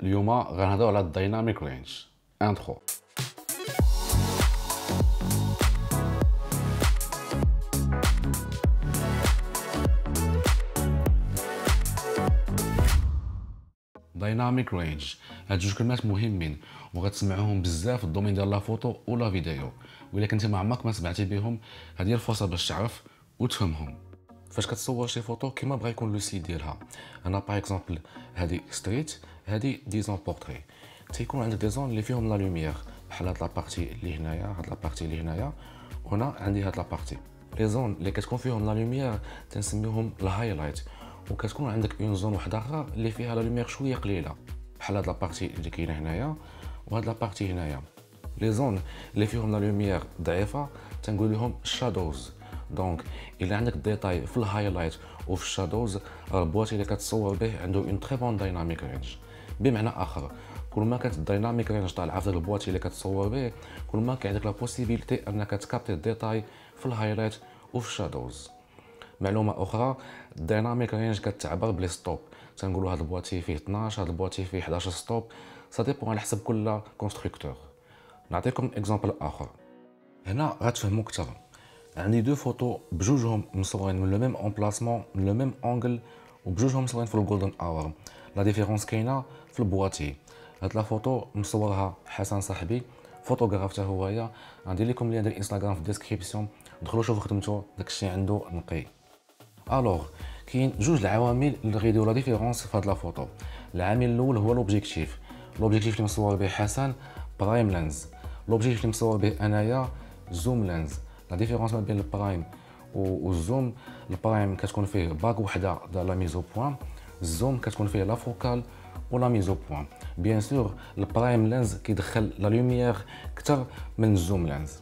اليوم غنهضروا على الدايناميك رينج. انترو. دايناميك رينج، هاد جوج كلمات مهمين وغتسمعوهم بزاف في الدومين ديال لا فوتو ولا فيديو، ولكن انت ما عمرك ما سمعتي بهم. هذه هي الفرصه باش تعرف وتفهمهم. فاش كتصور شي فوتو كيما بغا يكون لو سيت ديالها. انا باغ اكزومبل هذه ستريت، هذه ديزون بورتري، تيكون عندك دي زون اللي فيهم لا لوميير، بحال هاد لابارتي اللي هنايا، هاد لابارتي اللي هنايا، هنا عندي هاد لابارتي. لي زون اللي كتكون فيهم لا لوميير تنسميوهم الهايلايت، وكتكون عندك اون زون وحده اخرى اللي فيها لا لوميير شويه قليله، بحال هاد لابارتي اللي كاينه هنايا وهاد لابارتي هنايا. لي زون اللي فيهم لا لوميير ضعيفه تنقول لهم شادوز. دونك الا عندك ديتاي في الهايلايت وفي الشادوز، البواتي اللي كتصور به عنده اون تري بون دايناميك رينج. بمعنى اخر، كل ما كانت الدايناميك رينج طالعه في البواتي اللي كتصور به، كل ما كان عندك لا بوسيبيليتي انك تكابتي الديتاي في الهايلايت وفي الشادوز. معلومه اخرى، الدايناميك رينج كتعبر بلي ستوب، تنقولوا هذا البواتي فيه 12، هذا البواتي فيه 11 ستوب، سا ديبون على حسب كل كونستركتور. نعطيكم اكزامبل اخر هنا غتفهموا اكثر. عندي دو فوتو بجوجهم مصورين من لو ميم امبلاسمون، من لو ميم انجل، وبجوجهم مصورين في الجولدن اور. لا ديفيرونس كاينه في البواتي. هاد لا فوتو مصورها حسن صاحبي، فوتوغراف حتى هويا. غندير لكم لين ديال الانستغرام في الديسكريبسيون، دخلوا شوفوا خدمته، داكشي عنده نقي. الوغ كاين جوج العوامل اللي غيديروا لا ديفيرونس في هاد لا فوتو. العامل الاول هو لوبجيكتيف. لوبجيكتيف اللي مصور به حسن برايم لينز، لوبجيكتيف اللي مصور به انايا زوم لينز. لا ديفيرونس ما بين البرايم والزوم، البرايم كتكون فيه باك وحده ديال لا ميزو بوين، الزوم كتكون فيه لا فوكال ولا ميزو بوين. بيان سور البرايم لينز كيدخل لا لوميير اكثر من الزوم لينز.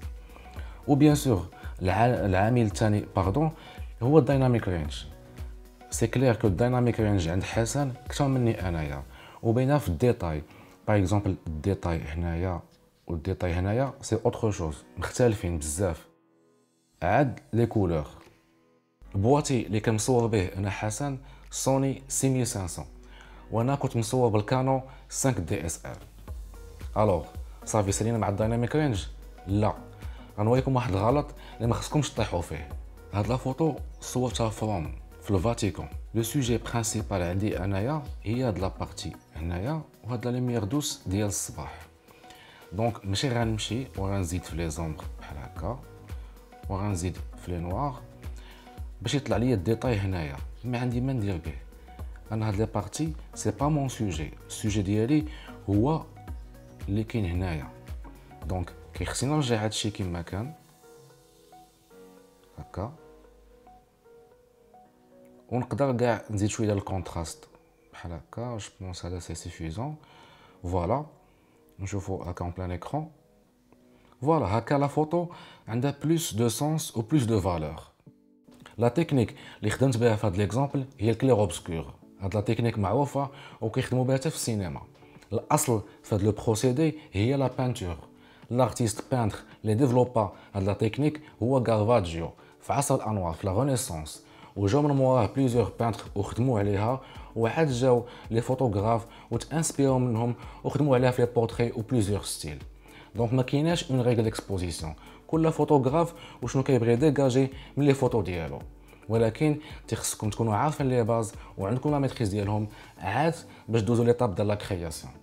وبيان سور العامل الثاني باردون هو الدايناميك رينج. سي كلير كو الدايناميك رينج عند حسن اكثر مني انايا، وبينها في الديتاي. باغ اكزومبل الديتاي هنايا والديتاي هنايا سي اوتر شوز، مختلفين بزاف. عاد لي كولور، البواتي اللي كنصور به انا حسن سوني 6500، وانا كنت مصور بالكانون 5 دي اس ال. الوغ صافي سالينا مع الدايناميك رينج؟ لا، غنوريكم واحد الغلط اللي ما خصكمش تطيحوا فيه. هاد لا فوتو صورتها فروم في الفاتيكان. لو سوجي برينسيبال عندي انايا هي هاد لابارتي هنايا، وهاد لا لوميير دوس ديال الصباح. دونك ماشي غنمشي وغنزيد في لي زومبر بحال هكا، وغنزيد في لي نوار باش يطلع لي الديتاي هنايا. ما عندي ما ندير به، انا هاد لي بارتي سي با مون سوجي. السوجي ديالي هو اللي كاين هنايا. دونك كيخصني نرجع هادشي كما كان هكا، ونقدر كاع نزيد شويه ديال الكونتراست بحال هكا. جو بونس هذا سي سيفيزون. فوالا نشوفوا هكا اون بلان اكرون. فوالا هكا لا فوتو عندها بلوس دو سونس و بلوس دو فالور. لا تكنيك اللي خدمت بها في هذا ليكزامبل هي الكلير اوبسكور. هاد لا تكنيك معروفه وكيخدموا بها حتى في السينما. الاصل في هاد لو بروسيدي هي لا بانتور. لارتيست بانتر اللي ديفلوبا هاد لا تكنيك هو كارفاجيو في عصر الانوار في لا رينيسانس، وجاو من موراه بليزيور بانتر وخدموا عليها، وعاد جاو لي فوتوغراف وتانسبيرو منهم وخدموا عليها في لي بورتري و بليزيور ستيل. دونك ما كايناش اون ريغل اكسبوزيسيون، كل فوتوغراف وشنو كيبغي ديجاجي من لي فوتو ديالو. ولكن تخصكم تكونوا عارفين لي باز وعندكم لا ميتريز ديالهم عاد باش دوزو ليطاب ديال لا كرياسيون.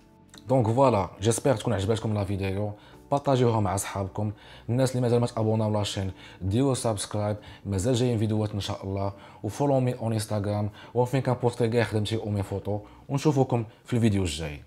دونك فوالا، جيسبر تكون عجباتكم لا فيديو، بارطاجيوها مع صحابكم. الناس اللي مازال ما تابوناو لاشين ديروا سبسكرايب، مازال جايين فيديوهات ان شاء الله. وفولو مي اون انستغرام، وفين كان بوستي كاع خدمتي او مي فوتو. ونشوفكم في الفيديو الجاي.